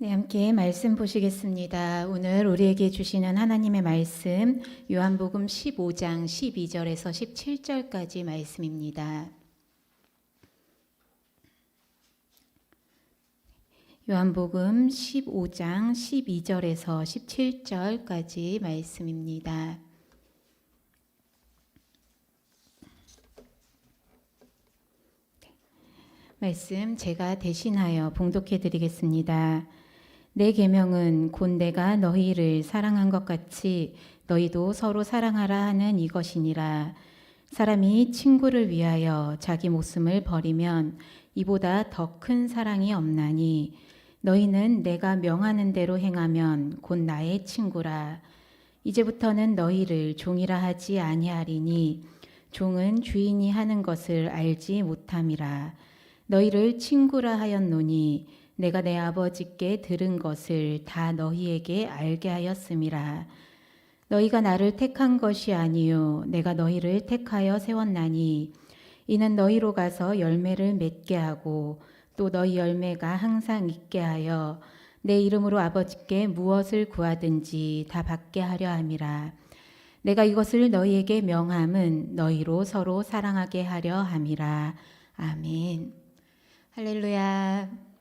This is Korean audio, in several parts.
네, 함께 말씀 보시겠습니다. 오늘 우리에게 주시는 하나님의 말씀 요한복음 15장 12절에서 17절까지 말씀입니다. 요한복음 15장 12절에서 17절까지 말씀입니다. 말씀 제가 대신하여 봉독해 드리겠습니다. 내 계명은 곧 내가 너희를 사랑한 것 같이 너희도 서로 사랑하라 하는 이것이니라. 사람이 친구를 위하여 자기 목숨을 버리면 이보다 더 큰 사랑이 없나니 너희는 내가 명하는 대로 행하면 곧 나의 친구라. 이제부터는 너희를 종이라 하지 아니하리니 종은 주인이 하는 것을 알지 못함이라. 너희를 친구라 하였노니 내가 내 아버지께 들은 것을 다 너희에게 알게 하였음이라. 너희가 나를 택한 것이 아니요 내가 너희를 택하여 세웠나니 이는 너희로 가서 열매를 맺게 하고 또 너희 열매가 항상 있게 하여 내 이름으로 아버지께 무엇을 구하든지 다 받게 하려 함이라. 내가 이것을 너희에게 명함은 너희로 서로 사랑하게 하려 함이라. 아멘. 할렐루야.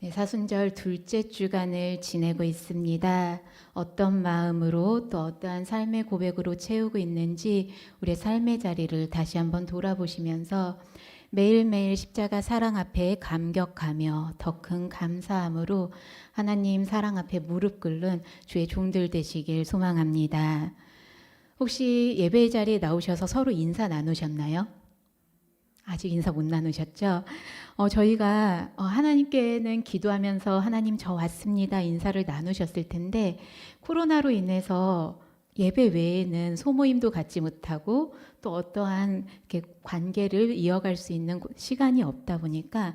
네, 사순절 둘째 주간을 지내고 있습니다. 어떤 마음으로 또 어떠한 삶의 고백으로 채우고 있는지 우리의 삶의 자리를 다시 한번 돌아보시면서 매일매일 십자가 사랑 앞에 감격하며 더 큰 감사함으로 하나님 사랑 앞에 무릎 꿇는 주의 종들 되시길 소망합니다. 혹시 예배의 자리에 나오셔서 서로 인사 나누셨나요? 아직 인사 못 나누셨죠? 저희가 하나님께는 기도하면서 하나님 저 왔습니다 인사를 나누셨을 텐데 코로나로 인해서 예배 외에는 소모임도 갖지 못하고 또 어떠한 이렇게 관계를 이어갈 수 있는 시간이 없다 보니까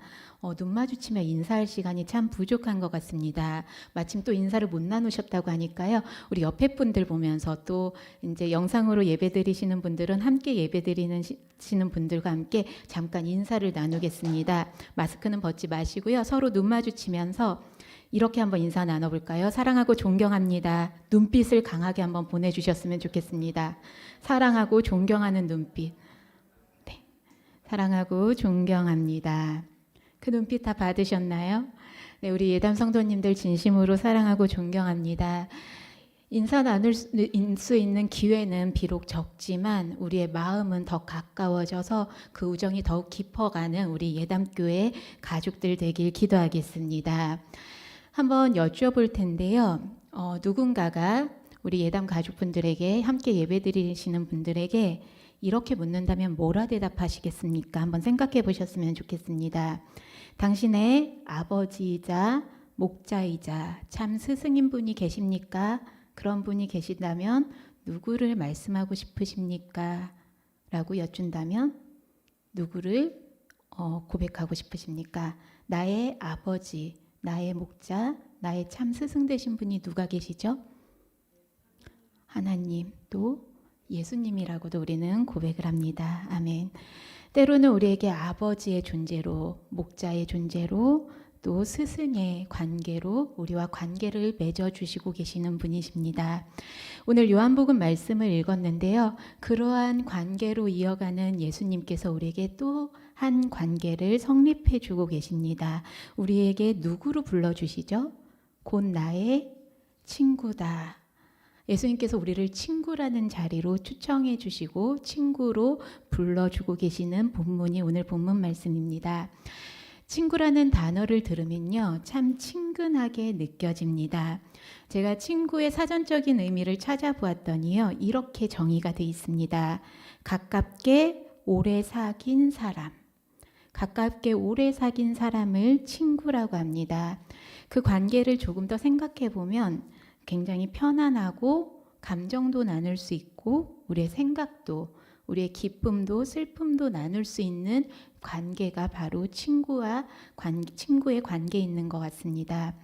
눈 마주치며 인사할 시간이 참 부족한 것 같습니다. 마침 또 인사를 못 나누셨다고 하니까요. 우리 옆에 분들 보면서 또 이제 영상으로 예배드리시는 분들은 함께 예배드리시는 분들과 함께 잠깐 인사를 나누겠습니다. 마스크는 벗지 마시고요. 서로 눈 마주치면서 이렇게 한번 인사 나눠볼까요? 사랑하고 존경합니다. 눈빛을 강하게 한번 보내주셨으면 좋겠습니다. 사랑하고 존경하는 눈빛. 네, 사랑하고 존경합니다. 그 눈빛 다 받으셨나요? 네, 우리 예담 성도님들 진심으로 사랑하고 존경합니다. 인사 나눌 수 있는 기회는 비록 적지만 우리의 마음은 더 가까워져서 그 우정이 더욱 깊어가는 우리 예담교회 가족들 되길 기도하겠습니다. 한번 여쭤볼 텐데요. 누군가가 우리 예담 가족분들에게 함께 예배드리시는 분들에게 이렇게 묻는다면 뭐라 대답하시겠습니까? 한번 생각해 보셨으면 좋겠습니다. 당신의 아버지이자 목자이자 참 스승인 분이 계십니까? 그런 분이 계신다면 누구를 말씀하고 싶으십니까? 라고 여쭌다면 누구를 고백하고 싶으십니까? 나의 아버지, 나의 목자, 나의 참 스승 되신 분이 누가 계시죠? 하나님, 또 예수님이라고도 우리는 고백을 합니다. 아멘. 때로는 우리에게 아버지의 존재로, 목자의 존재로, 또 스승의 관계로 우리와 관계를 맺어주시고 계시는 분이십니다. 오늘 요한복음 말씀을 읽었는데요. 그러한 관계로 이어가는 예수님께서 우리에게 또 한 관계를 성립해 주고 계십니다. 우리에게 누구로 불러주시죠? 곧 나의 친구다. 예수님께서 우리를 친구라는 자리로 추청해 주시고 친구로 불러주고 계시는 본문이 오늘 본문 말씀입니다. 친구라는 단어를 들으면요, 참 친근하게 느껴집니다. 제가 친구의 사전적인 의미를 찾아보았더니요, 이렇게 정의가 되어 있습니다. 가깝게 오래 사귄 사람. 가깝게 오래 사귄 사람을 친구라고 합니다. 그 관계를 조금 더 생각해 보면 굉장히 편안하고 감정도 나눌 수 있고 우리의 생각도 우리의 기쁨도 슬픔도 나눌 수 있는 관계가 바로 친구의 관계에 있는 것 같습니다.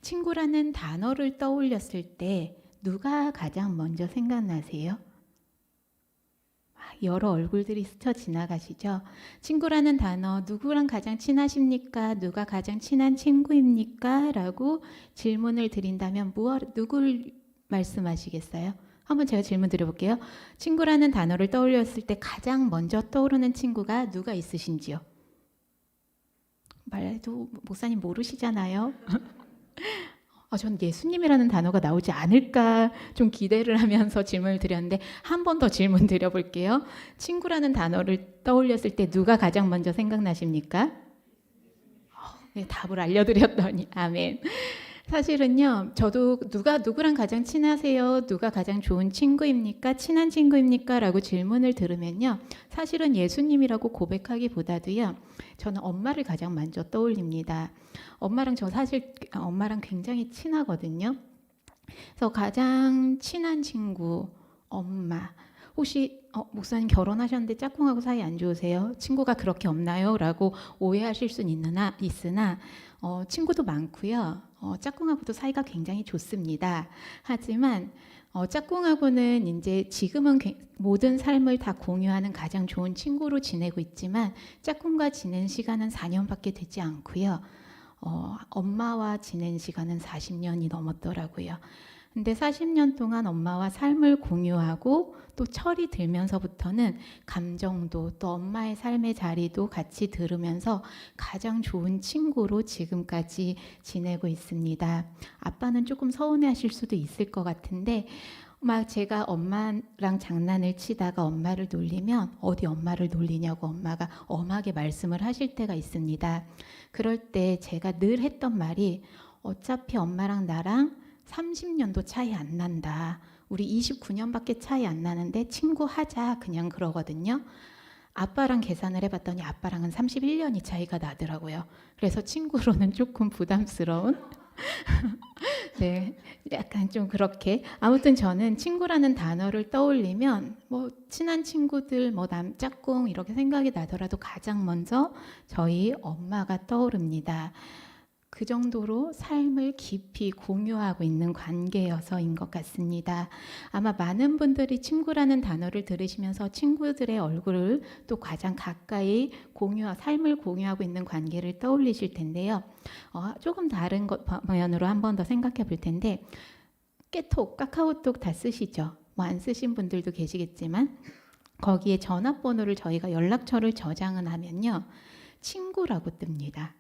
친구라는 단어를 떠올렸을 때 누가 가장 먼저 생각나세요? 여러 얼굴들이 스쳐 지나가시죠. 친구라는 단어, 누구랑 가장 친하십니까? 누가 가장 친한 친구입니까? 라고 질문을 드린다면 누굴 말씀하시겠어요? 한번 제가 질문 드려볼게요. 친구라는 단어를 떠올렸을 때 가장 먼저 떠오르는 친구가 누가 있으신지요? 말해도 목사님 모르시잖아요. 전 예수님이라는 단어가 나오지 않을까 좀 기대를 하면서 질문을 드렸는데 한 번 더 질문 드려볼게요. 친구라는 단어를 떠올렸을 때 누가 가장 먼저 생각나십니까? 네, 답을 알려드렸더니 아멘. 사실은요, 저도 누구랑 가장 친하세요? 누가 가장 좋은 친구입니까? 친한 친구입니까? 라고 질문을 들으면요, 사실은 예수님이라고 고백하기보다도요, 저는 엄마를 가장 먼저 떠올립니다. 저 사실 엄마랑 굉장히 친하거든요. 그래서 가장 친한 친구, 엄마. 혹시 목사님 결혼하셨는데 짝꿍하고 사이 안 좋으세요? 친구가 그렇게 없나요? 라고 오해하실 수는 있으나 친구도 많고요. 짝꿍하고도 사이가 굉장히 좋습니다. 하지만 짝꿍하고는 이제 지금은 모든 삶을 다 공유하는 가장 좋은 친구로 지내고 있지만 짝꿍과 지낸 시간은 4년밖에 되지 않고요. 엄마와 지낸 시간은 40년이 넘었더라고요. 근데 40년 동안 엄마와 삶을 공유하고 또 철이 들면서부터는 감정도 또 엄마의 삶의 자리도 같이 들으면서 가장 좋은 친구로 지금까지 지내고 있습니다. 아빠는 조금 서운해하실 수도 있을 것 같은데 막 제가 엄마랑 장난을 치다가 엄마를 놀리면 어디 엄마를 놀리냐고 엄마가 엄하게 말씀을 하실 때가 있습니다. 그럴 때 제가 늘 했던 말이 어차피 엄마랑 나랑 30년도 차이 안 난다. 우리 29년밖에 차이 안 나는데 친구하자 그냥 그러거든요. 아빠랑 계산을 해봤더니 아빠랑은 31년이 차이가 나더라고요. 그래서 친구로는 조금 부담스러운 네, 약간 좀 그렇게 아무튼 저는 친구라는 단어를 떠올리면 뭐 친한 친구들 뭐 남짝꿍 이렇게 생각이 나더라도 가장 먼저 저희 엄마가 떠오릅니다. 그 정도로 삶을 깊이 공유하고 있는 관계여서인 것 같습니다. 아마 많은 분들이 친구라는 단어를 들으시면서 친구들의 얼굴을 또 가장 가까이 삶을 공유하고 있는 관계를 떠올리실 텐데요. 조금 다른 방면으로 한 번 더 생각해 볼 텐데 카카오톡 다 쓰시죠? 뭐 안 쓰신 분들도 계시겠지만 거기에 전화번호를 저희가 연락처를 저장을 하면요. 친구라고 뜹니다.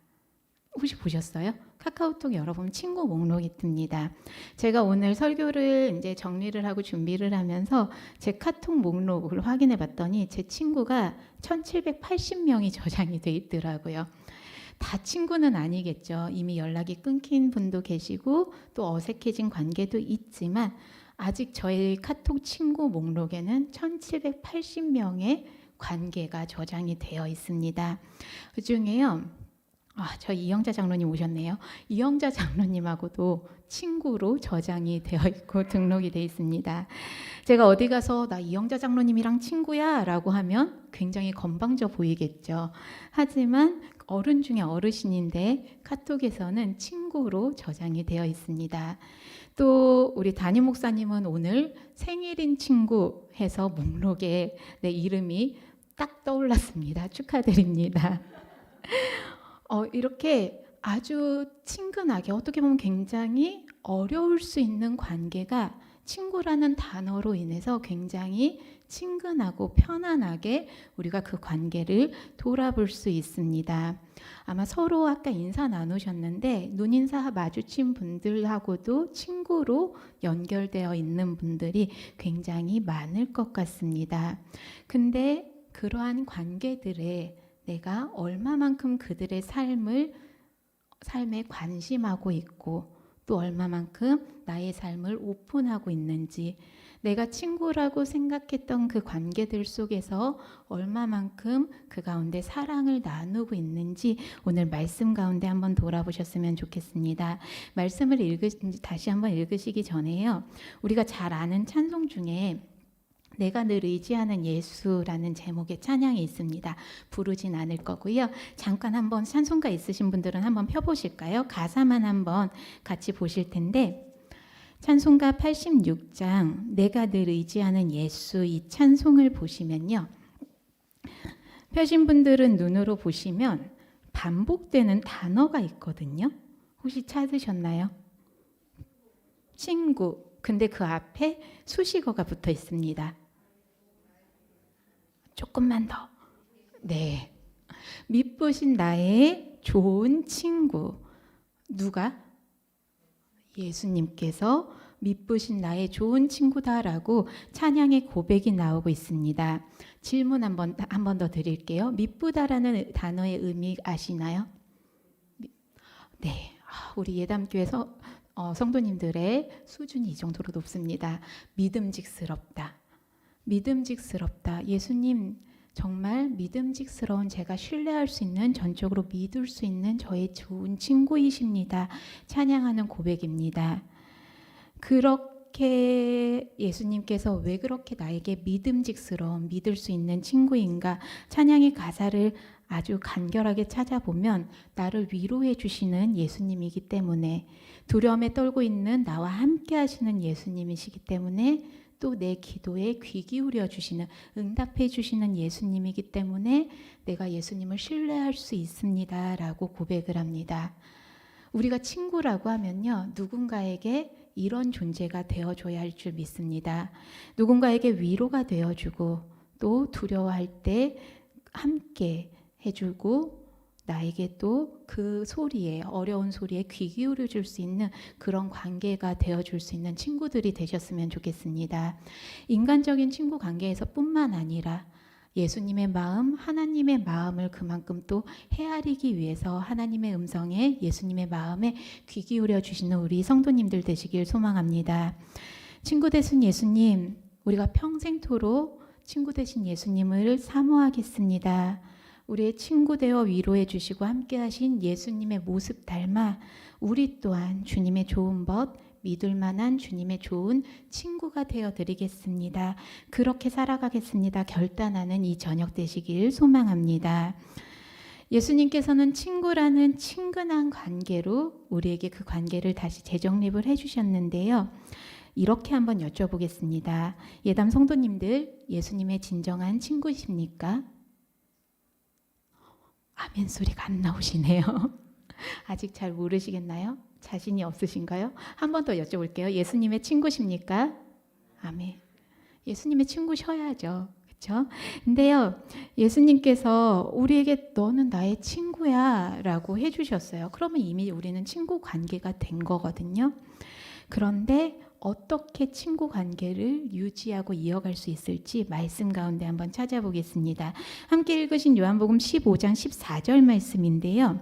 혹시 보셨어요? 카카오톡 열어보면 친구 목록이 뜹니다. 제가 오늘 설교를 이제 정리를 하고 준비를 하면서 제 카톡 목록을 확인해 봤더니 제 친구가 1780명이 저장이 돼 있더라고요. 다 친구는 아니겠죠. 이미 연락이 끊긴 분도 계시고 또 어색해진 관계도 있지만 아직 저의 카톡 친구 목록에는 1780명의 관계가 저장이 되어 있습니다. 그 중에요. 저 이영자 장로님 오셨네요. 이영자 장로님하고도 친구로 저장이 되어 있고 등록이 되어 있습니다. 제가 어디 가서 나 이영자 장로님이랑 친구야 라고 하면 굉장히 건방져 보이겠죠. 하지만 어른 중에 어르신인데 카톡에서는 친구로 저장이 되어 있습니다. 또 우리 담임 목사님은 오늘 생일인 친구 해서 목록에 내 이름이 딱 떠올랐습니다. 축하드립니다. 이렇게 아주 친근하게 어떻게 보면 굉장히 어려울 수 있는 관계가 친구라는 단어로 인해서 굉장히 친근하고 편안하게 우리가 그 관계를 돌아볼 수 있습니다. 아마 서로 아까 인사 나누셨는데 눈인사 마주친 분들하고도 친구로 연결되어 있는 분들이 굉장히 많을 것 같습니다. 근데 그러한 관계들에 내가 얼마만큼 그들의 삶에 관심하고 있고 또 얼마만큼 나의 삶을 오픈하고 있는지 내가 친구라고 생각했던 그 관계들 속에서 얼마만큼 그 가운데 사랑을 나누고 있는지 오늘 말씀 가운데 한번 돌아보셨으면 좋겠습니다. 말씀을 다시 한번 읽으시기 전에요. 우리가 잘 아는 찬송 중에 내가 늘 의지하는 예수라는 제목의 찬양이 있습니다. 부르진 않을 거고요. 잠깐 한번 찬송가 있으신 분들은 한번 펴보실까요? 가사만 한번 같이 보실 텐데 찬송가 86장 내가 늘 의지하는 예수 이 찬송을 보시면요. 펴신 분들은 눈으로 보시면 반복되는 단어가 있거든요. 혹시 찾으셨나요? 친구. 근데 그 앞에 수식어가 붙어 있습니다. 조금만 더. 네. 미쁘신 나의 좋은 친구. 누가? 예수님께서 미쁘신 나의 좋은 친구다라고 찬양의 고백이 나오고 있습니다. 질문 한 번 더 드릴게요. 미쁘다라는 단어의 의미 아시나요? 네, 우리 예담교회에서 성도님들의 수준이 이 정도로 높습니다. 믿음직스럽다. 믿음직스럽다. 예수님 정말 믿음직스러운 제가 신뢰할 수 있는 전적으로 믿을 수 있는 저의 좋은 친구이십니다. 찬양하는 고백입니다. 그렇게 예수님께서 왜 그렇게 나에게 믿음직스러운 믿을 수 있는 친구인가 찬양의 가사를 아주 간결하게 찾아보면 나를 위로해 주시는 예수님이기 때문에 두려움에 떨고 있는 나와 함께 하시는 예수님이시기 때문에 또 내 기도에 귀 기울여 주시는 응답해 주시는 예수님이기 때문에 내가 예수님을 신뢰할 수 있습니다 라고 고백을 합니다. 우리가 친구라고 하면요 누군가에게 이런 존재가 되어줘야 할 줄 믿습니다. 누군가에게 위로가 되어주고 또 두려워할 때 함께 해주고 나에게 또 그 소리에 어려운 소리에 귀 기울여 줄 수 있는 그런 관계가 되어줄 수 있는 친구들이 되셨으면 좋겠습니다. 인간적인 친구 관계에서 뿐만 아니라 예수님의 마음, 하나님의 마음을 그만큼 또 헤아리기 위해서 하나님의 음성에 예수님의 마음에 귀 기울여 주시는 우리 성도님들 되시길 소망합니다. 친구 되신 예수님, 우리가 평생토록 친구 되신 예수님을 사모하겠습니다. 우리의 친구 되어 위로해 주시고 함께 하신 예수님의 모습 닮아 우리 또한 주님의 좋은 벗, 믿을 만한 주님의 좋은 친구가 되어 드리겠습니다. 그렇게 살아가겠습니다. 결단하는 이 저녁 되시길 소망합니다. 예수님께서는 친구라는 친근한 관계로 우리에게 그 관계를 다시 재정립을 해주셨는데요. 이렇게 한번 여쭤보겠습니다. 예담 성도님들, 예수님의 진정한 친구이십니까? 아멘 소리가 안 나오시네요. 아직 잘 모르시겠나요? 자신이 없으신가요? 한 번 더 여쭤볼게요. 예수님의 친구십니까? 아멘. 예수님의 친구셔야죠. 그렇죠? 근데요. 예수님께서 우리에게 너는 나의 친구야 라고 해주셨어요. 그러면 이미 우리는 친구 관계가 된 거거든요. 그런데 어떻게 친구 관계를 유지하고 이어갈 수 있을지 말씀 가운데 한번 찾아보겠습니다. 함께 읽으신 요한복음 15장 14절 말씀인데요.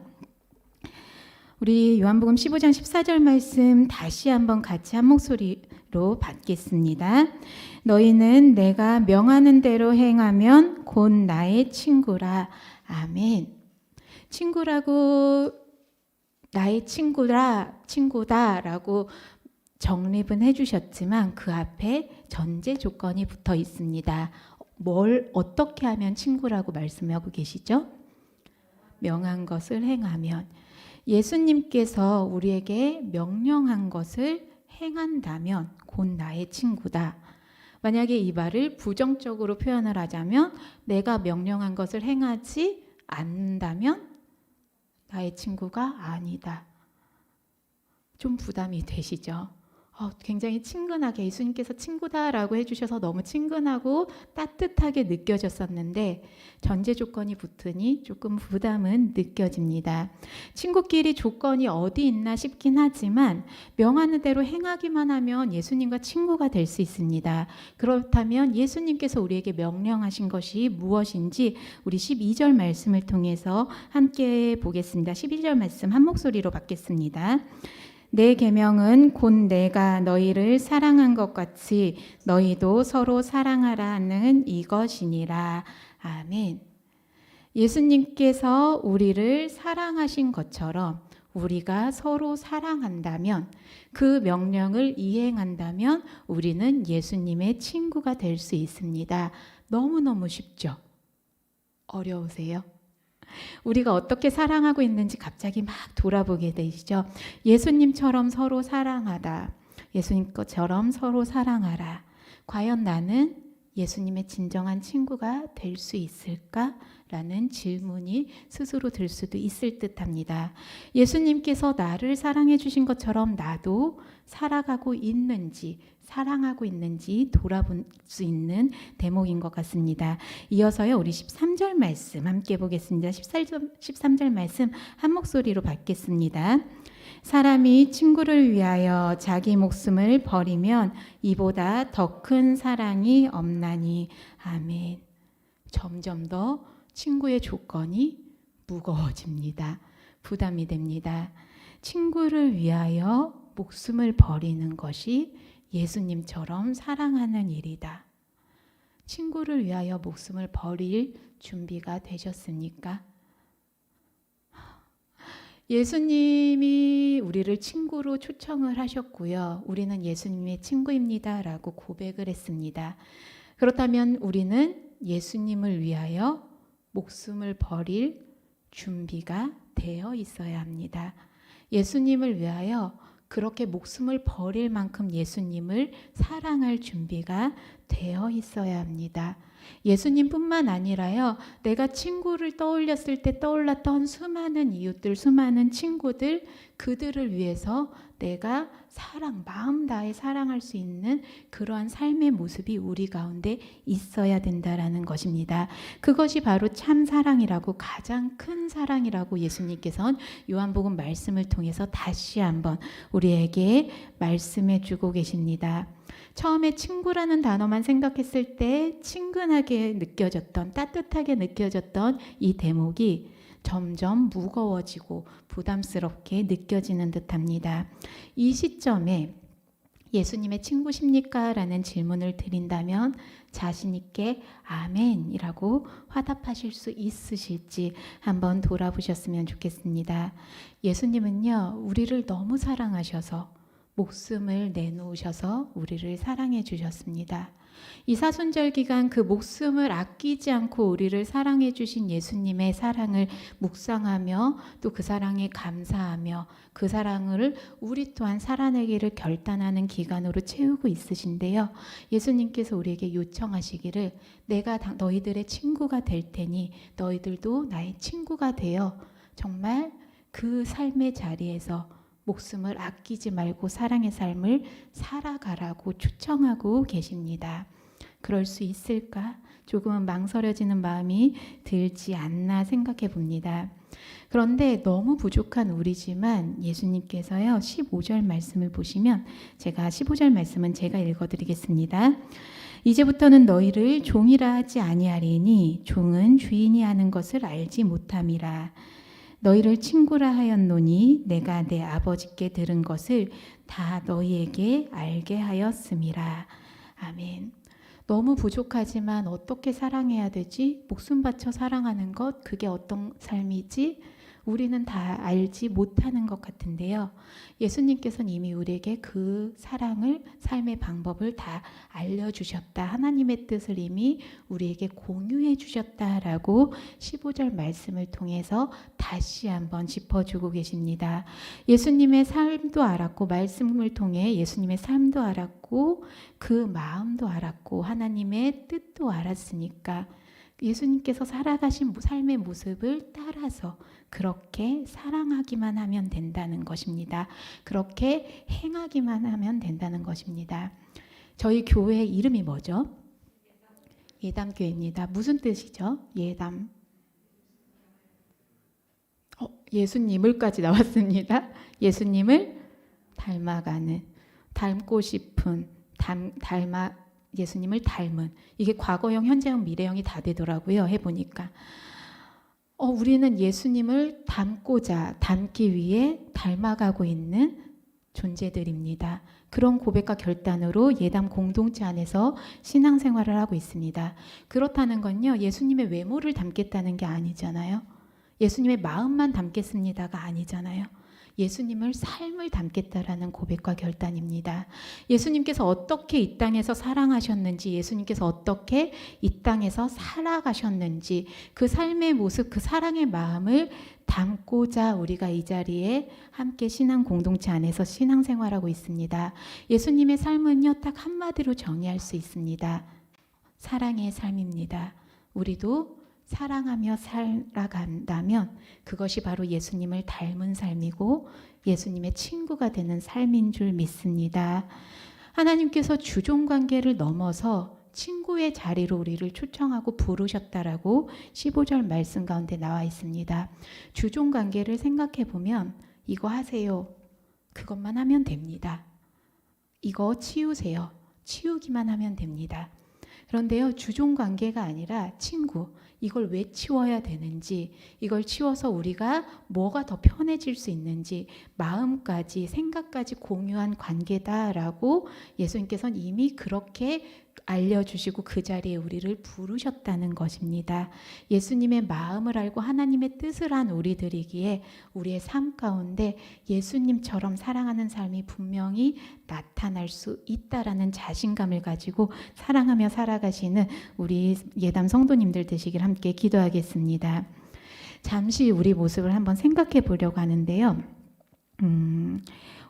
우리 요한복음 15장 14절 말씀 다시 한번 같이 한 목소리로 받겠습니다. 너희는 내가 명하는 대로 행하면 곧 나의 친구라. 아멘. 친구라고 나의 친구다라고 정립은 해주셨지만 그 앞에 전제 조건이 붙어 있습니다. 뭘 어떻게 하면 친구라고 말씀하고 계시죠? 명한 것을 행하면. 예수님께서 우리에게 명령한 것을 행한다면 곧 나의 친구다. 만약에 이 말을 부정적으로 표현을 하자면 내가 명령한 것을 행하지 않는다면 나의 친구가 아니다. 좀 부담이 되시죠? 굉장히 친근하게 예수님께서 친구다라고 해주셔서 너무 친근하고 따뜻하게 느껴졌었는데 전제 조건이 붙으니 조금 부담은 느껴집니다. 친구끼리 조건이 어디 있나 싶긴 하지만 명하는 대로 행하기만 하면 예수님과 친구가 될 수 있습니다. 그렇다면 예수님께서 우리에게 명령하신 것이 무엇인지 우리 12절 말씀을 통해서 함께 보겠습니다. 12절 말씀 한 목소리로 받겠습니다. 내 계명은 곧 내가 너희를 사랑한 것 같이 너희도 서로 사랑하라 하는 이것이니라. 아멘. 예수님께서 우리를 사랑하신 것처럼 우리가 서로 사랑한다면 그 명령을 이행한다면 우리는 예수님의 친구가 될 수 있습니다. 너무너무 쉽죠? 어려우세요? 우리가 어떻게 사랑하고 있는지 갑자기 막 돌아보게 되시죠. 예수님처럼 서로 사랑하다. 예수님 것처럼 서로 사랑하라. 과연 나는 예수님의 진정한 친구가 될 수 있을까? 라는 질문이 스스로 들 수도 있을 듯합니다. 예수님께서 나를 사랑해 주신 것처럼 나도 살아가고 있는지, 사랑하고 있는지 돌아볼 수 있는 대목인 것 같습니다. 이어서요, 우리 13절 말씀 함께 보겠습니다. 13절 말씀 한 목소리로 받겠습니다. 사람이 친구를 위하여 자기 목숨을 버리면 이보다 더 큰 사랑이 없나니. 아멘. 점점 더 친구의 조건이 무거워집니다. 부담이 됩니다. 친구를 위하여 목숨을 버리는 것이 예수님처럼 사랑하는 일이다. 친구를 위하여 목숨을 버릴 준비가 되셨습니까? 예수님이 우리를 친구로 초청을 하셨고요. 우리는 예수님의 친구입니다 라고 고백을 했습니다. 그렇다면 우리는 예수님을 위하여 목숨을 버릴 준비가 되어 있어야 합니다. 예수님을 위하여 그렇게 목숨을 버릴 만큼 예수님을 사랑할 준비가 되어 있어야 합니다. 예수님뿐만 아니라요, 내가 친구를 떠올렸을 때 떠올랐던 수많은 이웃들, 수많은 친구들, 그들을 위해서 내가 마음 다해 사랑할 수 있는 그러한 삶의 모습이 우리 가운데 있어야 된다라는 것입니다. 그것이 바로 참 사랑이라고, 가장 큰 사랑이라고 예수님께서는 요한복음 말씀을 통해서 다시 한번 우리에게 말씀해 주고 계십니다. 처음에 친구라는 단어만 생각했을 때 친근하게 느껴졌던, 따뜻하게 느껴졌던 이 대목이 점점 무거워지고 부담스럽게 느껴지는 듯합니다. 이 시점에 예수님의 친구십니까? 라는 질문을 드린다면 자신 있게 아멘이라고 화답하실 수 있으실지 한번 돌아보셨으면 좋겠습니다. 예수님은요, 우리를 너무 사랑하셔서 목숨을 내놓으셔서 우리를 사랑해 주셨습니다. 이 사순절 기간 그 목숨을 아끼지 않고 우리를 사랑해 주신 예수님의 사랑을 묵상하며 또 그 사랑에 감사하며 그 사랑을 우리 또한 살아내기를 결단하는 기간으로 채우고 있으신데요. 예수님께서 우리에게 요청하시기를 내가 너희들의 친구가 될 테니 너희들도 나의 친구가 되어 정말 그 삶의 자리에서 목숨을 아끼지 말고 사랑의 삶을 살아가라고 초청하고 계십니다. 그럴 수 있을까? 조금은 망설여지는 마음이 들지 않나 생각해 봅니다. 그런데 너무 부족한 우리지만 예수님께서요, 15절 말씀을 보시면, 제가 15절 말씀은 제가 읽어드리겠습니다. 이제부터는 너희를 종이라 하지 아니하리니 종은 주인이 하는 것을 알지 못함이라. 너희를 친구라 하였노니 내가 내 아버지께 들은 것을 다 너희에게 알게 하였음이라. 아멘. 너무 부족하지만 어떻게 사랑해야 되지? 목숨 바쳐 사랑하는 것, 그게 어떤 삶이지? 우리는 다 알지 못하는 것 같은데요. 예수님께서는 이미 우리에게 그 사랑을, 삶의 방법을 다 알려주셨다. 하나님의 뜻을 이미 우리에게 공유해 주셨다라고 15절 말씀을 통해서 다시 한번 짚어주고 계십니다. 예수님의 삶도 알았고, 말씀을 통해 예수님의 삶도 알았고, 그 마음도 알았고, 하나님의 뜻도 알았으니까 예수님께서 살아가신 삶의 모습을 따라서 그렇게 사랑하기만 하면 된다는 것입니다. 그렇게 행하기만 하면 된다는 것입니다. 저희 교회 이름이 뭐죠? 예담교회입니다. 무슨 뜻이죠? 예담. 예수님을까지 나왔습니다. 예수님을 닮아가는, 닮고 싶은, 예수님을 닮은. 이게 과거형, 현재형, 미래형이 다 되더라고요. 해보니까. 우리는 예수님을 닮기 위해 닮아가고 있는 존재들입니다. 그런 고백과 결단으로 예담 공동체 안에서 신앙생활을 하고 있습니다. 그렇다는 건요, 예수님의 외모를 담겠다는 게 아니잖아요. 예수님의 마음만 담겠습니다가 아니잖아요. 예수님을 삶을 담겠다라는 고백과 결단입니다. 예수님께서 어떻게 이 땅에서 사랑하셨는지, 예수님께서 어떻게 이 땅에서 살아가셨는지, 그 삶의 모습, 그 사랑의 마음을 담고자 우리가 이 자리에 함께 신앙 공동체 안에서 신앙생활하고 있습니다. 예수님의 삶은요, 딱 한마디로 정의할 수 있습니다. 사랑의 삶입니다. 우리도 사랑하며 살아간다면 그것이 바로 예수님을 닮은 삶이고 예수님의 친구가 되는 삶인 줄 믿습니다. 하나님께서 주종관계를 넘어서 친구의 자리로 우리를 초청하고 부르셨다라고 15절 말씀 가운데 나와 있습니다. 주종관계를 생각해 보면 이거 하세요. 그것만 하면 됩니다. 이거 치우세요. 치우기만 하면 됩니다. 그런데요, 주종관계가 아니라 친구, 이걸 왜 치워야 되는지, 이걸 치워서 우리가 뭐가 더 편해질 수 있는지, 마음까지 생각까지 공유한 관계다라고 예수님께서는 이미 그렇게 알려주시고 그 자리에 우리를 부르셨다는 것입니다. 예수님의 마음을 알고 하나님의 뜻을 한 우리들이기에 우리의 삶 가운데 예수님처럼 사랑하는 삶이 분명히 나타날 수 있다라는 자신감을 가지고 사랑하며 살아가시는 우리 예담 성도님들 되시길 함께 기도하겠습니다. 잠시 우리 모습을 한번 생각해 보려고 하는데요.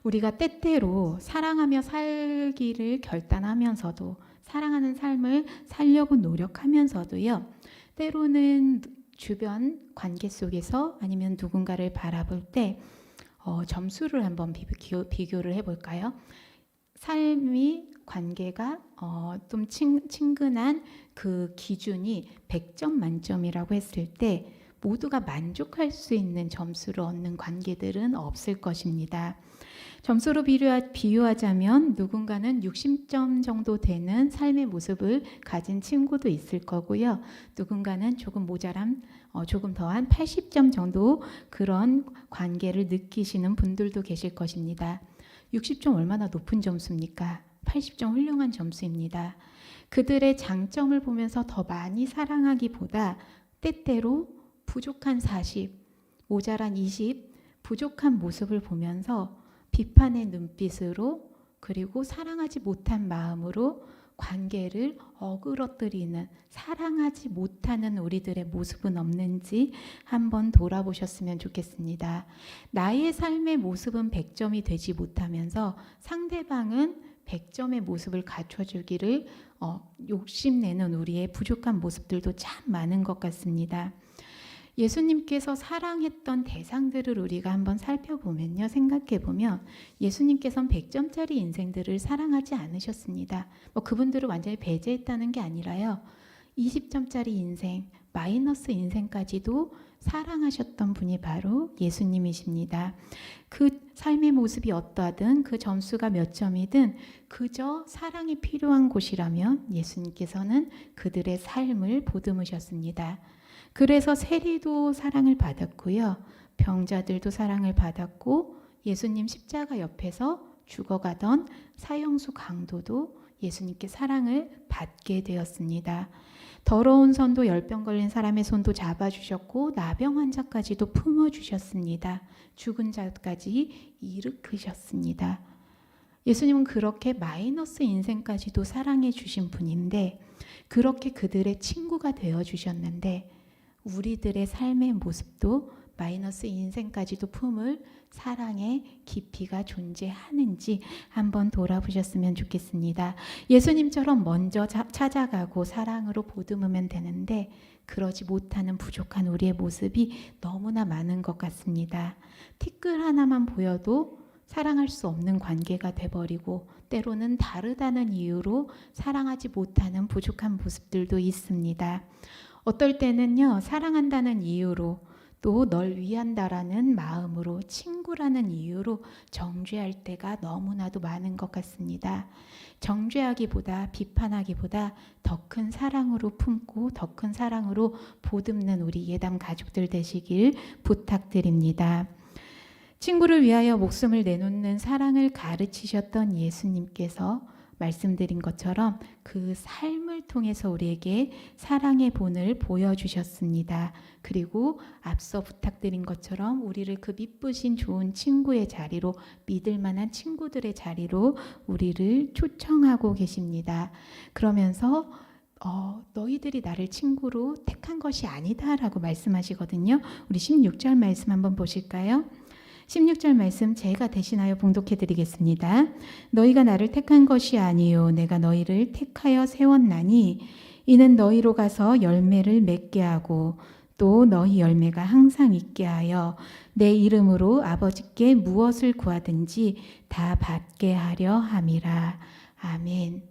우리가 때때로 사랑하며 살기를 결단하면서도 사랑하는 삶을 살려고 노력하면서도요, 때로는 주변 관계 속에서 아니면 누군가를 바라볼 때 점수를 한번 비교를 해볼까요? 삶이 관계가 좀 친근한 그 기준이 100점 만점이라고 했을 때 모두가 만족할 수 있는 점수를 얻는 관계들은 없을 것입니다. 점수로 비유하자면 누군가는 60점 정도 되는 삶의 모습을 가진 친구도 있을 거고요. 누군가는 조금 모자람, 조금 더한 80점 정도 그런 관계를 느끼시는 분들도 계실 것입니다. 60점 얼마나 높은 점수입니까? 80점 훌륭한 점수입니다. 그들의 장점을 보면서 더 많이 사랑하기보다 때때로 부족한 40, 모자란 20, 부족한 모습을 보면서 비판의 눈빛으로 그리고 사랑하지 못한 마음으로 관계를 어그러뜨리는, 사랑하지 못하는 우리들의 모습은 없는지 한번 돌아보셨으면 좋겠습니다. 나의 삶의 모습은 100점이 되지 못하면서 상대방은 100점의 모습을 갖춰주기를 욕심내는 우리의 부족한 모습들도 참 많은 것 같습니다. 예수님께서 사랑했던 대상들을 우리가 한번 살펴보면요, 생각해보면 예수님께서는 100점짜리 인생들을 사랑하지 않으셨습니다. 그분들을 완전히 배제했다는 게 아니라요, 20점짜리 인생, 마이너스 인생까지도 사랑하셨던 분이 바로 예수님이십니다. 그 삶의 모습이 어떠하든 그 점수가 몇 점이든 그저 사랑이 필요한 곳이라면 예수님께서는 그들의 삶을 보듬으셨습니다. 그래서 세리도 사랑을 받았고요. 병자들도 사랑을 받았고 예수님 십자가 옆에서 죽어가던 사형수 강도도 예수님께 사랑을 받게 되었습니다. 더러운 손도 열병 걸린 사람의 손도 잡아주셨고 나병 환자까지도 품어주셨습니다. 죽은 자까지 일으키셨습니다. 예수님은 그렇게 마이너스 인생까지도 사랑해 주신 분인데 그렇게 그들의 친구가 되어주셨는데 우리들의 삶의 모습도 마이너스 인생까지도 품을 사랑의 깊이가 존재하는지 한번 돌아보셨으면 좋겠습니다. 예수님처럼 먼저 찾아가고 사랑으로 보듬으면 되는데 그러지 못하는 부족한 우리의 모습이 너무나 많은 것 같습니다. 티끌 하나만 보여도 사랑할 수 없는 관계가 돼버리고 때로는 다르다는 이유로 사랑하지 못하는 부족한 모습들도 있습니다. 어떨 때는요, 사랑한다는 이유로 또 널 위한다라는 마음으로 친구라는 이유로 정죄할 때가 너무나도 많은 것 같습니다. 정죄하기보다 비판하기보다 더 큰 사랑으로 품고 더 큰 사랑으로 보듬는 우리 예담 가족들 되시길 부탁드립니다. 친구를 위하여 목숨을 내놓는 사랑을 가르치셨던 예수님께서 말씀드린 것처럼 그 삶을 통해서 우리에게 사랑의 본을 보여주셨습니다. 그리고 앞서 부탁드린 것처럼 우리를 그 미쁘신 좋은 친구의 자리로, 믿을 만한 친구들의 자리로 우리를 초청하고 계십니다. 그러면서 너희들이 나를 친구로 택한 것이 아니다 라고 말씀하시거든요. 우리 16절 말씀 한번 보실까요? 16절 말씀 제가 대신하여 봉독해 드리겠습니다. 너희가 나를 택한 것이 아니요 내가 너희를 택하여 세웠나니 이는 너희로 가서 열매를 맺게 하고 또 너희 열매가 항상 있게 하여 내 이름으로 아버지께 무엇을 구하든지 다 받게 하려 함이라. 아멘.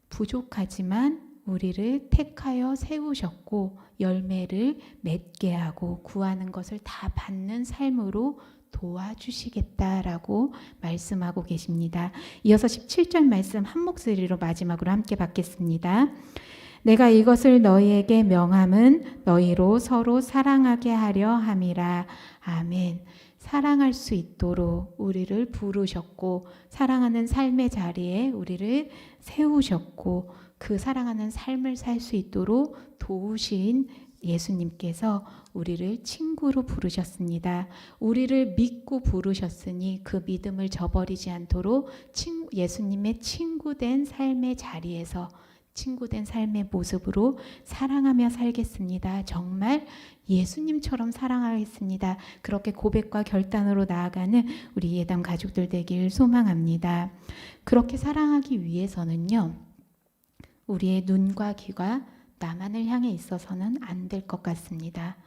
부족하지만 우리를 택하여 세우셨고 열매를 맺게 하고 구하는 것을 다 받는 삶으로 도와주시겠다라고 말씀하고 계십니다. 이어서 17절 말씀 한 목소리로 마지막으로 함께 받겠습니다. 내가 이것을 너희에게 명함은 너희로 서로 사랑하게 하려 함이라. 아멘. 사랑할 수 있도록 우리를 부르셨고 사랑하는 삶의 자리에 우리를 세우셨고 그 사랑하는 삶을 살 수 있도록 도우신 예수님께서 우리를 친구로 부르셨습니다. 우리를 믿고 부르셨으니 그 믿음을 저버리지 않도록 예수님의 친구된 삶의 자리에서 친구된 삶의 모습으로 사랑하며 살겠습니다. 정말 예수님처럼 사랑하겠습니다. 그렇게 고백과 결단으로 나아가는 우리 예담 가족들 되길 소망합니다. 그렇게 사랑하기 위해서는요, 우리의 눈과 귀가 나만을 향해 있어서는 안 될 것 같습니다.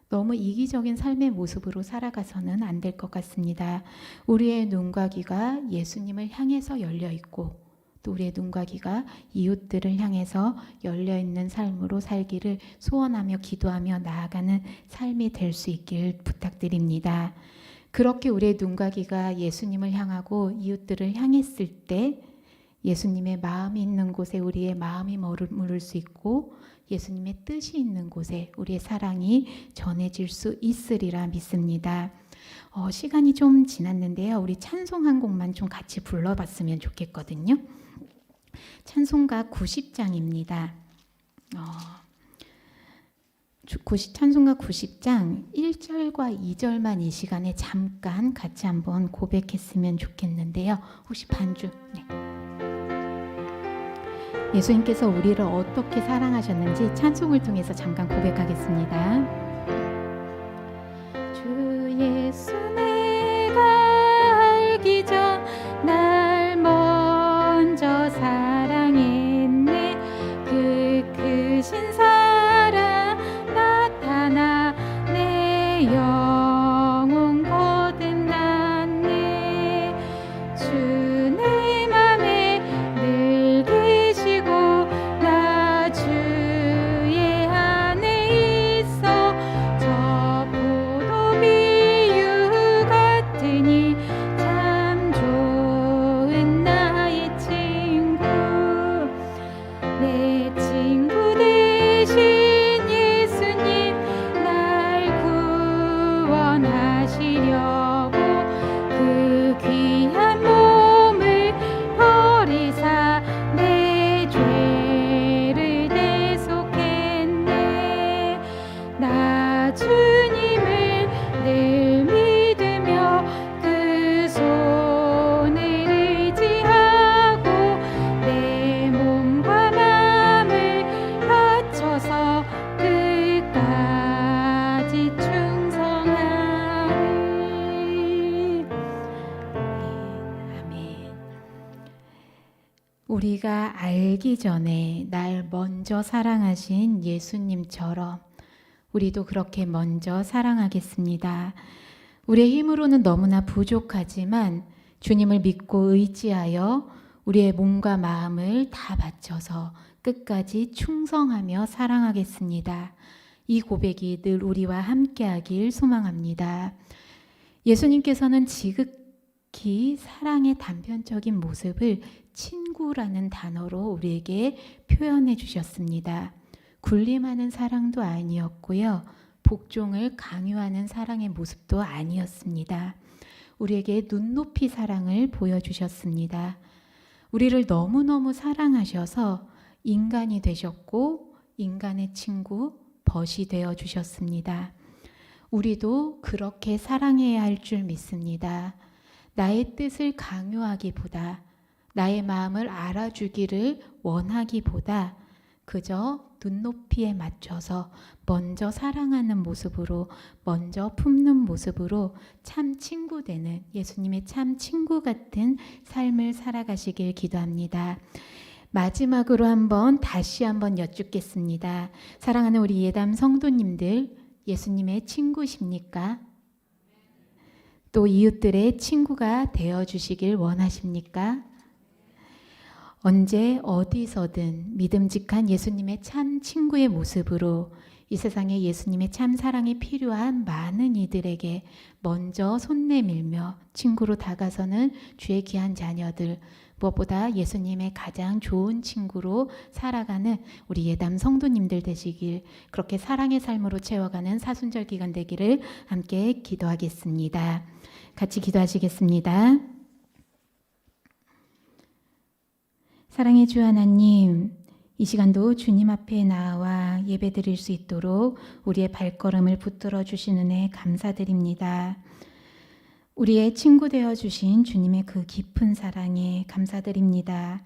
너무 이기적인 삶의 모습으로 살아가서는 안 될 것 같습니다. 우리의 눈과 귀가 예수님을 향해서 열려 있고 또 우리의 눈과 귀가 이웃들을 향해서 열려 있는 삶으로 살기를 소원하며 기도하며 나아가는 삶이 될 수 있길 부탁드립니다. 그렇게 우리의 눈과 귀가 예수님을 향하고 이웃들을 향했을 때 예수님의 마음이 있는 곳에 우리의 마음이 머무를 수 있고 예수님의 뜻이 있는 곳에 우리의 사랑이 전해질 수 있으리라 믿습니다. 시간이 좀 지났는데요. 우리 찬송 한 곡만 좀 같이 불러봤으면 좋겠거든요. 찬송가 90장입니다. 찬송가 90장 1절과 2절만 이 시간에 잠깐 같이 한번 고백했으면 좋겠는데요. 혹시 반주? 네. 예수님께서 우리를 어떻게 사랑하셨는지 찬송을 통해서 잠깐 고백하겠습니다. 주 예수 내가 알기 전 날 먼저 사랑했네. 그 크신 사랑 나타나 내 영혼 거듭났네. 주 내 맘에 늘 계시고 나 주의 안에 있어 저 포도 비유 같으니 참 좋은 나의 친구. 내 친구 되신 예수님 날 구원하시려고 그 귀한 몸을 버리사 내 죄를 대속했네. 나 주님을 늘 믿으며 그 손을 의지하고 내 몸과 마음을 바쳐서 끝까지 충성하리. 아멘. 우리가 알기 전에 날 먼저 사랑하신 예수님처럼 우리도 그렇게 먼저 사랑하겠습니다. 우리의 힘으로는 너무나 부족하지만 주님을 믿고 의지하여 우리의 몸과 마음을 다 바쳐서 끝까지 충성하며 사랑하겠습니다. 이 고백이 늘 우리와 함께하길 소망합니다. 예수님께서는 지극히 사랑의 단편적인 모습을 친구라는 단어로 우리에게 표현해 주셨습니다. 군림하는 사랑도 아니었고요. 복종을 강요하는 사랑의 모습도 아니었습니다. 우리에게 눈높이 사랑을 보여주셨습니다. 우리를 너무너무 사랑하셔서 인간이 되셨고 인간의 친구 벗이 되어 주셨습니다. 우리도 그렇게 사랑해야 할 줄 믿습니다. 나의 뜻을 강요하기보다 나의 마음을 알아주기를 원하기보다 그저 눈높이에 맞춰서 먼저 사랑하는 모습으로, 먼저 품는 모습으로 참 친구 되는, 예수님의 참 친구 같은 삶을 살아가시길 기도합니다. 마지막으로 다시 한번 여쭙겠습니다. 사랑하는 우리 예담 성도님들, 예수님의 친구십니까? 또 이웃들의 친구가 되어주시길 원하십니까? 언제 어디서든 믿음직한 예수님의 참 친구의 모습으로 이 세상에 예수님의 참 사랑이 필요한 많은 이들에게 먼저 손 내밀며 친구로 다가서는 주의 귀한 자녀들, 무엇보다 예수님의 가장 좋은 친구로 살아가는 우리 예담 성도님들 되시길, 그렇게 사랑의 삶으로 채워가는 사순절 기간 되기를 함께 기도하겠습니다. 같이 기도하시겠습니다. 사랑의 주 하나님, 이 시간도 주님 앞에 나와 예배드릴 수 있도록 우리의 발걸음을 붙들어 주신 은혜 감사드립니다. 우리의 친구 되어 주신 주님의 그 깊은 사랑에 감사드립니다.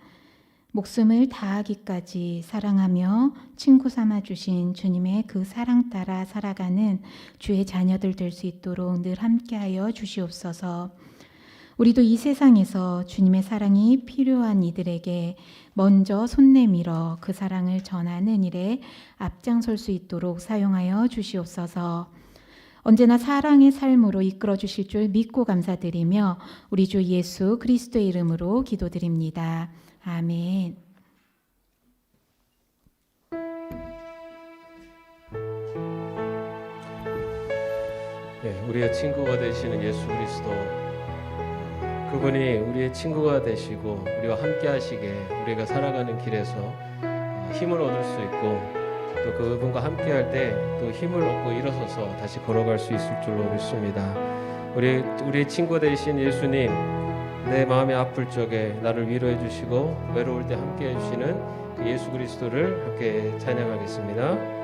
목숨을 다하기까지 사랑하며 친구 삼아 주신 주님의 그 사랑 따라 살아가는 주의 자녀들 될 수 있도록 늘 함께하여 주시옵소서. 우리도 이 세상에서 주님의 사랑이 필요한 이들에게 먼저 손 내밀어 그 사랑을 전하는 일에 앞장설 수 있도록 사용하여 주시옵소서. 언제나 사랑의 삶으로 이끌어 주실 줄 믿고 감사드리며 우리 주 예수 그리스도의 이름으로 기도드립니다. 아멘. 네, 우리의 친구가 되시는 예수 그리스도, 그분이 우리의 친구가 되시고 우리와 함께 하시게 우리가 살아가는 길에서 힘을 얻을 수 있고, 또 그분과 함께 할 때 또 힘을 얻고 일어서서 다시 걸어갈 수 있을 줄로 믿습니다. 우리의 친구 되신 예수님, 내 마음이 아플 적에 나를 위로해 주시고 외로울 때 함께 해주시는 그 예수 그리스도를 함께 찬양하겠습니다.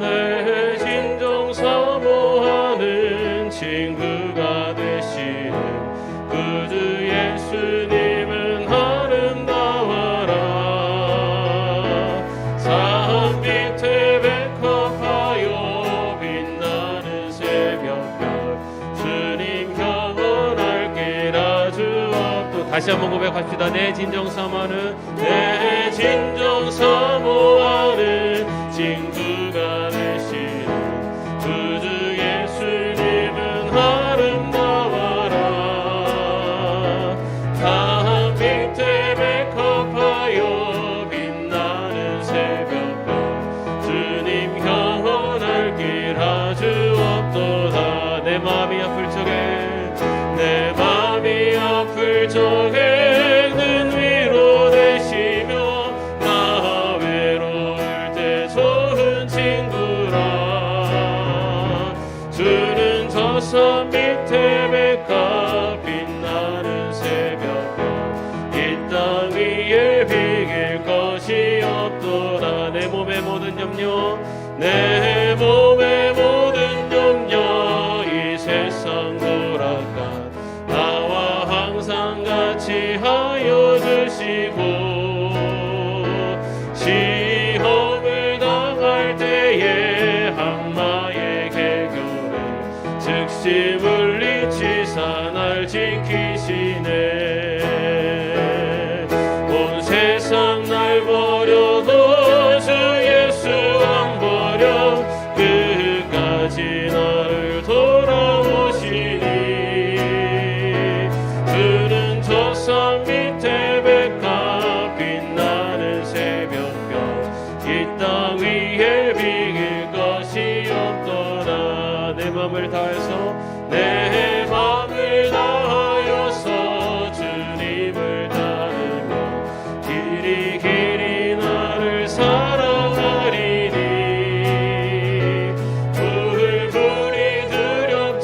내 진정 사모하는 친구가 되시는 그 주 예수님은 아름다워라. 산 밑에 백합하여 빛나는 새벽별, 주님 경원할 길 아주 없도. 다시 한번 고백합시다. 내 진정 사모하는 친구가 되시는 그 주 예수님은 아름다워라. 산 밑에 백합하여 빛나는 새벽별, 주님 경원할 길 아주 없도다. 내 마음이 아플 적에는 위로 되시며 나 외로울 때 좋은 친구라. 주는 저 산 밑에 백합 빛나는 새벽별, 이 땅 위에 비길 것이 없도다. 내 몸의 모든 염려, 내 몸의 모든 염려, 이 세상 돌아가 나와 항상 같이 하여 주시고, 시험을 당할 때에 항마의 개결에 즉시 물리치사 날 지키시네. 온 세상 날 버려도 주 예수 안 버려 끝까지 나를 돌아오시니. 주는 저 산 밑에 백합 빛나는 새벽별, 이 땅 위에 비길 것이 없도다. 내 맘을 다하여서 주님을 따르며 길이 나를 사랑하리니. 불이 두렵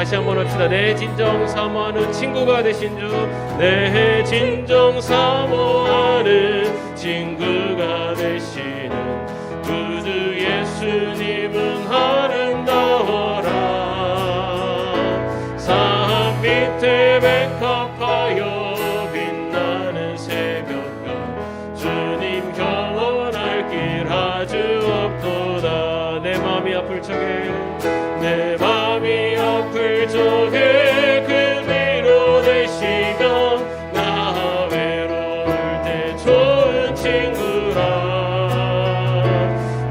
다시 한번 합시다. 내 진정 사모하는 친구가 되신 주, 내 진정 사모하는 친구가 되시는 그 주 예수님은 아름다워라. 산 밑에 백합하여 빛나는 새벽별, 주님 경원할 길 아주 없도다. 내 마음이 아플 적에, 내 마음이 아플 적에 그 위로 되시며 나 외로울 때 좋은 친구라.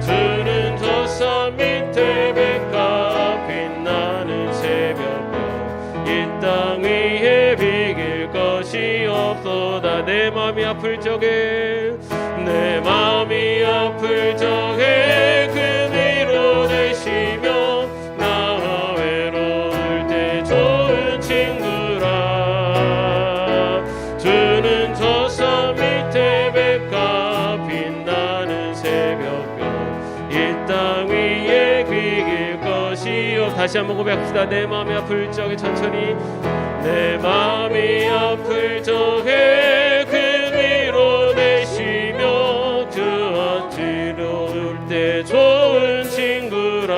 주는 저 산 밑에 백합 빛나는 새벽별, 이 땅 위에 비길 것이 없도다. 내 마음이 아플 적에, 내 마음이 아플 적에 그 위로 되시며 나 외로울 때 좋은 친구라. 주는 저 산 밑에 백합 빛나는 새벽별, 이 땅 위에 비길 것이 없. 다시 한번 고백합시다. 내 마음이 아플 적에, 천천히. 내 마음이 아플 적에 그 위로 되시며 저 뒤로올 때 좋은 친구라.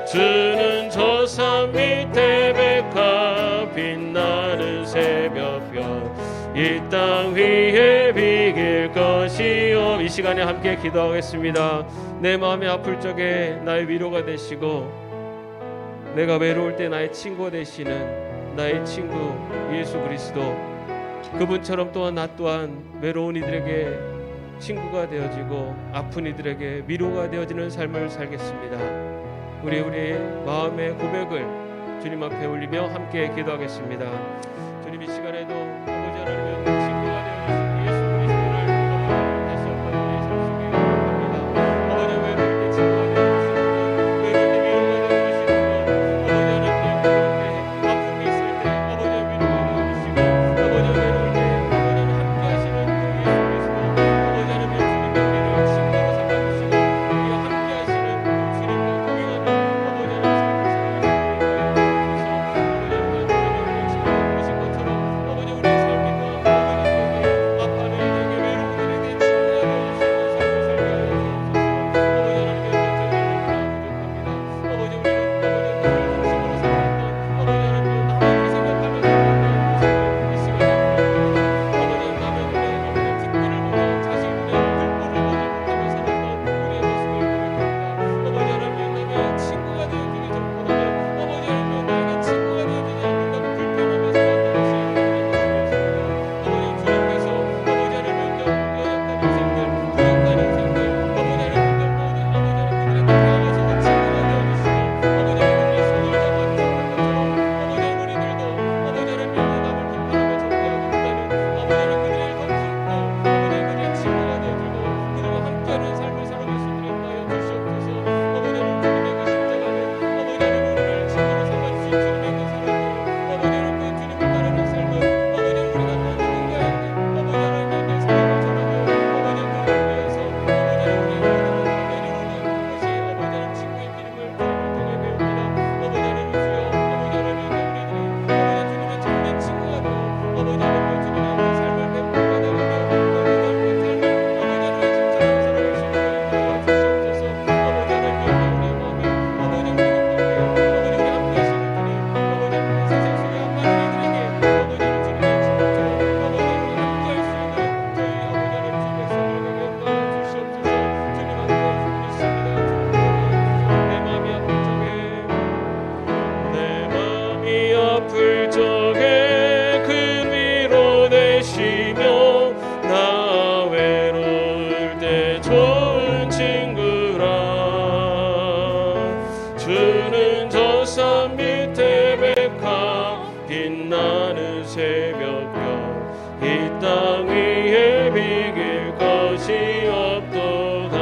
주는 저 산 밑에 백합 빛나는 새벽별, 이 땅 위에 비길 것이 없. 이 시간에 함께 기도하겠습니다. 내 마음이 아플 적에 나의 위로가 되시고, 내가 외로울 때 나의 친구가 되시는 나의 친구 예수 그리스도, 그분처럼 또한 나 또한 외로운 이들에게 친구가 되어지고 아픈 이들에게 위로가 되어지는 삶을 살겠습니다. 우리의 마음의 고백을 주님 앞에 올리며 함께 기도하겠습니다. 주님, 이 시간에도 아버지 하나님의 친구가 되어주신 예수 그리스도를 다시 한번 우리의 삶 속에 기억합니다. 아버지, 외로울 때 친구가 되어주시는 분, 외로울 때 위로가 되어주시는 분, 아버지 하나님, 그렇게 아픔이 있을 때 아버지 위로가 되어주시고, 아버지 외로울 때 아버지 함께 하시는 그 예수 그리스도, 아버지 하나님, 주님의 우리를 친구로 삼아주시고 우리와 함께 하시는 그 주님과 동행하는 아버지 하나님 삶을 살아가시는 것처럼, 아버지 우리의 삶이 더 아버지 아파하는 이들에게, 외로운 이들에게 친구가 되어주시는 삶을 살게 하여 주옵소서. 아버지 하나님, 부족합니다. 아버지 우리는 아버지 나를 중심으로 살았던, 아버지 하나님 나만을 생각하면서 살았던 이 시간에 아버지 남의 눈에 아버지 뒷뜰을 보며 자식 눈에 눈물을 보며 살았던 우리의 모습을 고백합니다. 아버지 하나님, 남의 친구가 되어주기 전보다는 아버지 하나님 나에게 친구가 되어주지 않는다고 불평하며 살았던 것이 우리의 모습이었습니다. 아버지 주님께서 아버지 하나님 연약한 인생들, 부족한 인생들, 아버지 하나님 모든 아버지 하나님 그들에게 다가가셔서 친구가 되어주시고, 아버지 하나님 그들의 손을 잡아 주셨던 것처럼, 아버지 하나님 우리들도 아버지 하나님 남을 비판하며 정죄하기보다는 아버지 하나님 그들의 더 품고 아버지 그들의 친구가 되어주고 그들과 함께하는 삶을 살아갈 수 있도록 하여 주시옵소서. 아버지 하나님 주님의 그 십자가는 아버지 하나님 우리를 친구로 삼아주신 주님의 그 사랑을, 아버지 하나님 그 주님을 따르는 삶은 아버지 하나님 우리가 더 누군가에게 아버지 하나님의 내 사랑을 전하며 아버지 하나님 그를 위해서 아버지 하나님 우리의 모든 것을 내려놓는 것이 아버지 하나님 친구의 기름을 주님을 통해 배웁니다. 아버지 하나님 주여, 아버지 하나님 우리들이 아버지 주님의 참된 친구가 되어 아버지 하나님 주님의 그 삶을 배우가 되며 그 삶을 아버지 하나님의 진짜로 살아갈 수 있도록 하여 주시옵소서. 아버지 하나님 우리의 마음에 아버지 우리 기뻐하게 아버지 우리 함께 하시는 주님, 아버지 하나님 세상 속에 아파하는 이들에게 아버지 하나님 주님의 친구처럼 아버지 하나님 함께 할 수 있는 저희 아버지 하나님 주 백성들 되게 도와주시옵소서. 주님 함께 해주십니다. 내 마음이 아플 적에, 내 마음이 아플 적에 그 위로 되시며 나 외로울 때 좋은 친구라. 주는 저 산 밑에 백합 빛나는 새벽별, 이 땅 위에 비길 것이 없도다.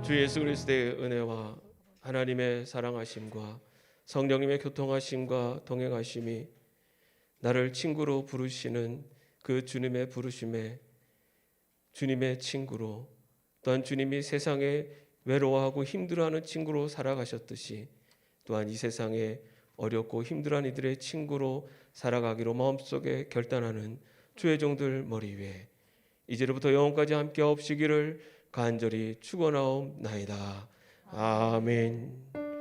주 예수 그리스도의 은혜와 하나님의 사랑하심과 성령님의 교통하심과 동행하심이 나를 친구로 부르시는 그 주님의 부르심에 주님의 친구로, 또한 주님이 세상에 외로워하고 힘들어하는 친구로 살아가셨듯이 또한 이 세상에 어렵고 힘들어하는 이들의 친구로 살아가기로 마음속에 결단하는 주의 종들 머리 위에 이제로부터 영원까지 함께 없으기를 간절히 축원하옵나이다. 아멘.